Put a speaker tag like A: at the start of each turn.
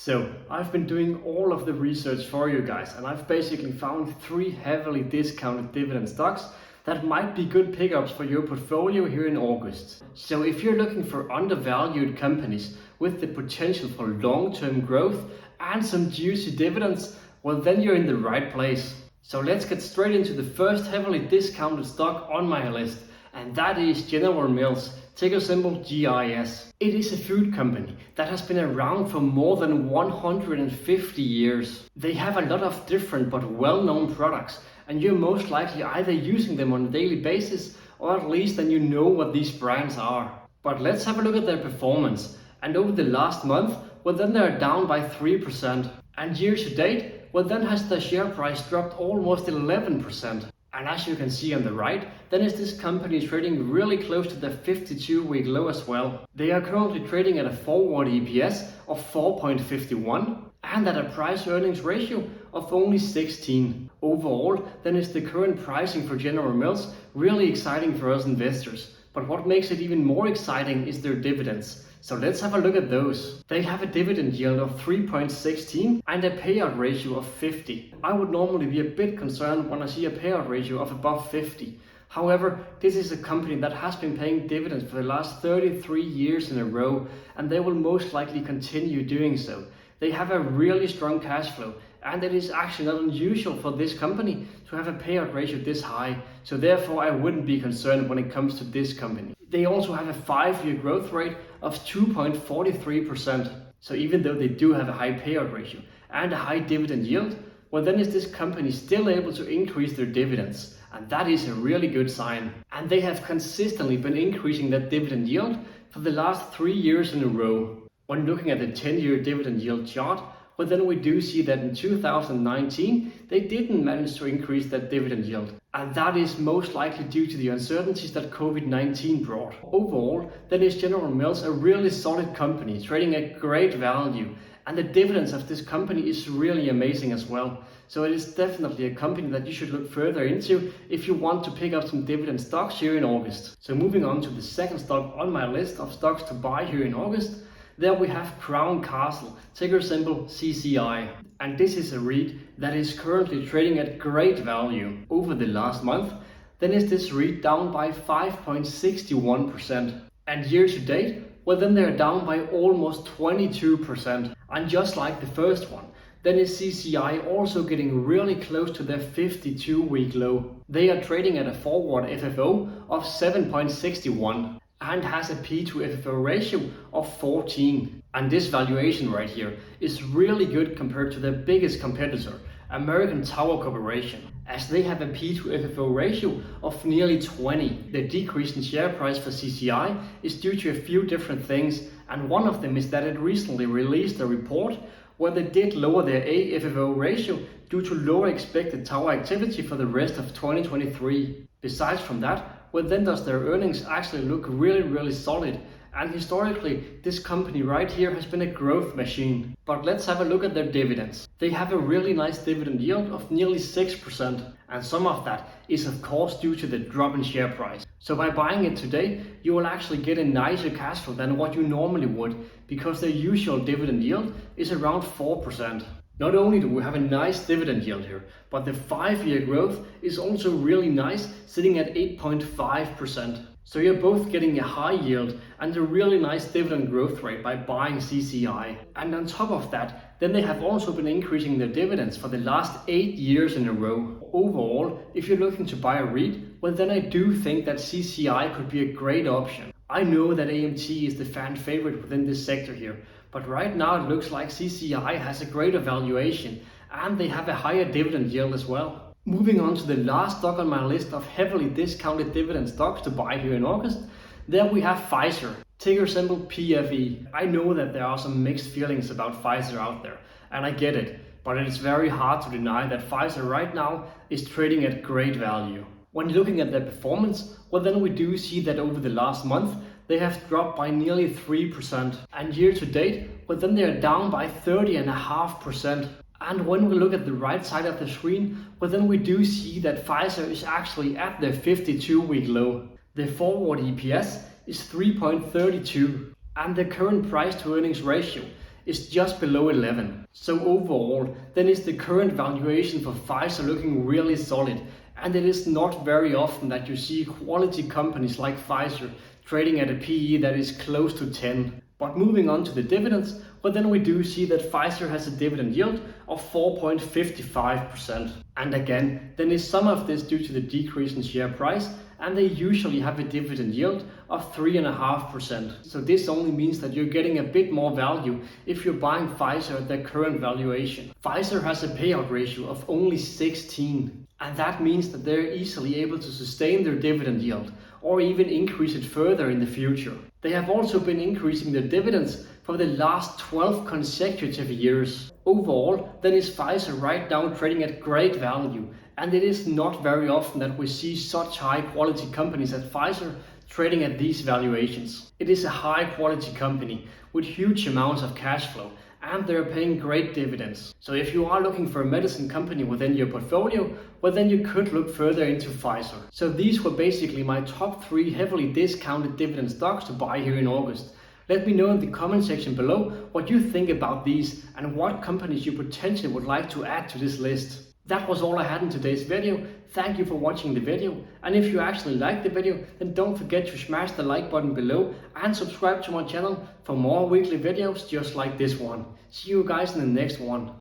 A: So I've been doing all of the research for you guys, and I've basically found 3 heavily discounted dividend stocks that might be good pickups for your portfolio here in August. So if you're looking for undervalued companies with the potential for long-term growth and some juicy dividends, well then you're in the right place. So let's get straight into the first heavily discounted stock on my list, and that is General Mills, ticker symbol GIS. It is a food company that has been around for more than 150 years. They have a lot of different but well-known products, and you're most likely either using them on a daily basis or at least then you know what these brands are. But let's have a look at their performance. And over the last month, well then they're down by 3%. And year to date, well then has the share price dropped almost 11%. And as you can see on the right, then is this company trading really close to the 52-week low as well. They are currently trading at a forward EPS of 4.51 and at a price earnings ratio of only 16. Overall, then is the current pricing for General Mills really exciting for us investors. But what makes it even more exciting is their dividends. So let's have a look at those. They have a dividend yield of 3.16 and a payout ratio of 50. I would normally be a bit concerned when I see a payout ratio of above 50. However, this is a company that has been paying dividends for the last 33 years in a row, and they will most likely continue doing so. They have a really strong cash flow, and it is actually not unusual for this company to have a payout ratio this high, so therefore I wouldn't be concerned when it comes to this company. They also have a 5-year growth rate of 2.43%. So even though they do have a high payout ratio and a high dividend yield, well then is this company still able to increase their dividends, and that is a really good sign. And they have consistently been increasing that dividend yield for the last 3 years in a row. When looking at the 10-year dividend yield chart, well then we do see that in 2019 they didn't manage to increase that dividend yield. And that is most likely due to the uncertainties that COVID-19 brought. Overall, then is General Mills a really solid company, trading at great value. And the dividends of this company is really amazing as well. So it is definitely a company that you should look further into if you want to pick up some dividend stocks here in August. So moving on to the second stock on my list of stocks to buy here in August, there we have Crown Castle, ticker symbol CCI. And this is a REIT that is currently trading at great value. Over the last month, then is this REIT down by 5.61%. And year to date, well then they're down by almost 22%. And just like the first one, then is CCI also getting really close to their 52-week low. They are trading at a forward FFO of 7.61. and has a P to FFO ratio of 14. And this valuation right here is really good compared to their biggest competitor, American Tower Corporation, as they have a P to FFO ratio of nearly 20. The decrease in share price for CCI is due to a few different things, and one of them is that it recently released a report where they did lower their AFFO ratio due to lower expected tower activity for the rest of 2023. Besides from that, well then does their earnings actually look really solid, and historically this company right here has been a growth machine. But let's have a look at their dividends. They have a really nice dividend yield of nearly 6%, and some of that is of course due to the drop in share price. So by buying it today, you will actually get a nicer cash flow than what you normally would, because their usual dividend yield is around 4%. Not only do we have a nice dividend yield here, but the 5-year growth is also really nice, sitting at 8.5%. So you're both getting a high yield and a really nice dividend growth rate by buying CCI. And on top of that, then they have also been increasing their dividends for the last 8 years in a row. Overall, if you're looking to buy a REIT, well then I do think that CCI could be a great option. I know that AMT is the fan favorite within this sector here, but right now it looks like CCI has a greater valuation and they have a higher dividend yield as well. Moving on to the last stock on my list of heavily discounted dividend stocks to buy here in August, there we have Pfizer, ticker symbol PFE. I know that there are some mixed feelings about Pfizer out there, and I get it, but it is very hard to deny that Pfizer right now is trading at great value. When looking at their performance, well then we do see that over the last month they have dropped by nearly 3%, and year to date, well then they are down by 30.5%. And when we look at the right side of the screen, well then we do see that Pfizer is actually at their 52-week low. The forward EPS is 3.32, and the current price to earnings ratio is just below 11. So overall, then is the current valuation for Pfizer looking really solid, and it is not very often that you see quality companies like Pfizer trading at a PE that is close to 10. But moving on to the dividends, well then we do see that Pfizer has a dividend yield of 4.55%. And again, then is some of this due to the decrease in share price, and they usually have a dividend yield of 3.5%. So this only means that you're getting a bit more value if you're buying Pfizer at their current valuation. Pfizer has a payout ratio of only 16, and that means that they're easily able to sustain their dividend yield or even increase it further in the future. They have also been increasing their dividends for the last 12 consecutive years. Overall, then is Pfizer right now trading at great value, and it is not very often that we see such high quality companies as Pfizer trading at these valuations. It is a high quality company with huge amounts of cash flow, and they're paying great dividends. So if you are looking for a medicine company within your portfolio, well then you could look further into Pfizer. So these were basically my top 3 heavily discounted dividend stocks to buy here in August. Let me know in the comment section below what you think about these and what companies you potentially would like to add to this list. That was all I had in today's video. Thank you for watching the video, and if you actually liked the video, then don't forget to smash the like button below and subscribe to my channel for more weekly videos just like this one. See you guys in the next one.